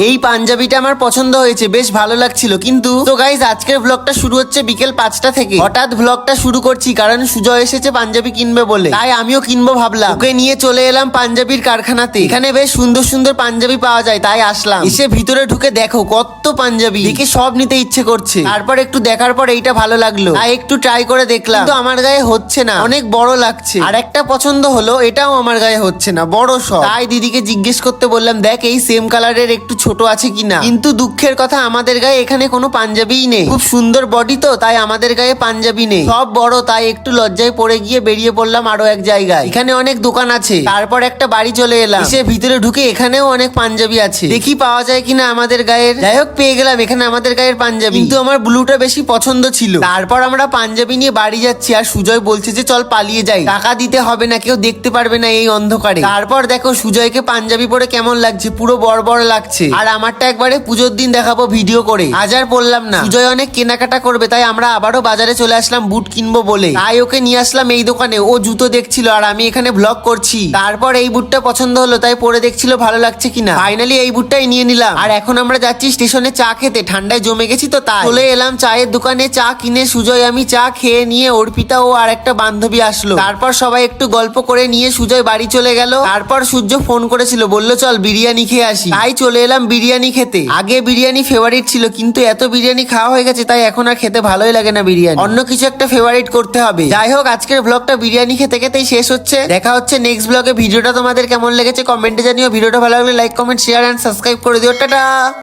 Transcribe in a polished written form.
এই পাঞ্জাবিটা আমার পছন্দ হয়েছে, বেশ ভালো লাগছিল। কিন্তু তো গাইজ আজকের ব্লগটা শুরু হচ্ছে বিকেল 5টা থেকে। হঠাৎ ব্লগটা শুরু করছি কারণ সুজয় এসেছে পাঞ্জাবি কিনবে বলে, তাই আমিও কিনবো ভাবলাম। ওকে নিয়ে চলে এলাম পাঞ্জাবির কারখানাতে। এখানে বেশ সুন্দর সুন্দর পাঞ্জাবি পাওয়া যায়, তাই আসলাম। এসে ভিতরে ঢুকে দেখো কত পাঞ্জাবি, দেখে সব নিতে ইচ্ছে করছে। তারপর একটু দেখার পর এইটা ভালো লাগলো, তাই একটু ট্রাই করে দেখলাম, কিন্তু আমার গায়ে হচ্ছে না, অনেক বড় লাগছে। আর একটা পছন্দ হলো, এটাও আমার গায়ে হচ্ছে না, বড় সব। তাই দিদিকে জিজ্ঞেস করতে বললাম, দেখ এই সেম কালারের একটু ছোট আছে কিনা। কিন্তু দুঃখের কথা আমাদের গায়ে এখানে কোনো পাঞ্জাবিই নেই। খুব সুন্দর বডি তো, তাই আমাদের গায়ে পাঞ্জাবি নেই, সব বড়। তাই একটু লজ্জায় পড়ে গিয়ে বেরিয়ে পড়লাম আরো এক জায়গায়। এখানে অনেক দোকান আছে। তারপর একটা বাড়ি চলে এলাম। এসে ভিতরে ঢুকে এখানেও অনেক পাঞ্জাবি আছে, দেখি পাওয়া যায় কিনা আমাদের গায়ের। যাই হোক পেয়ে গেলাম এখানে আমাদের গায়ের পাঞ্জাবি, কিন্তু আমার ব্লুটা বেশি পছন্দ ছিল। তারপর আমরা পাঞ্জাবি নিয়ে বাড়ি যাচ্ছি, আর সুজয় বলছে যে চল পালিয়ে যাই, টাকা দিতে হবে না, কেউ দেখতে পারবে না এই অন্ধকারে। তারপর দেখো সুজয়কে পাঞ্জাবি পরে কেমন লাগছে, পুরো বড় বড় লাগছে। আর আমারটা একবারে পুজোর দিন দেখাবো ভিডিও করে। আজ আর পড়লাম না, সুজয় অনেক কেনাকাটা করবে, তাই আমরা আবারও বাজারে চলে আসলাম বুট কিনবো বলে। তাই ওকে নিয়ে আসলাম এই দোকানে। ও জুতো দেখছিল আর আমি এখানে ব্লগ করছি। তারপর এই বুটটা পছন্দ হলো, তাই পরে দেখছিল ভালো লাগছে কিনা। ফাইনালি এই বুটটাই নিয়ে নিলাম। আর এখন আমরা যাচ্ছি স্টেশনে চা খেতে, ঠান্ডায় জমে গেছি তো, তাই চলে এলাম চায়ের দোকানে। চা কিনে সুজয় আমি চা খেয়ে নিয়ে অর্পিতা ও আর একটা বান্ধবী আসলো। তারপর সবাই একটু গল্প করে নিয়ে সুজয় বাড়ি চলে গেল। তারপর সূর্য ফোন করেছিল, বললো চল বিরিয়ানি খেয়ে আসি। তাই চলে এলাম বিরিয়ানি খেতে। আগে বিরিয়ানি ফেভারিট ছিল, কিন্তু এত বিরিয়ানি খাওয়া হয়ে গেছে, তাই এখন আর খেতে ভালোই লাগে না বিরিয়ানি। অন্য কিছু একটা ফেভারিট করতে হবে। যাই হোক আজকের ব্লগটা বিরিয়ানি খেতে খেতেই শেষ হচ্ছে। দেখা হচ্ছে নেক্সট ব্লগে। ভিডিওটা তোমাদের কেমন লেগেছে কমেন্টে জানিও। ভিডিওটা ভালো লাগলে like comment share and subscribe করে দিও। টাটা।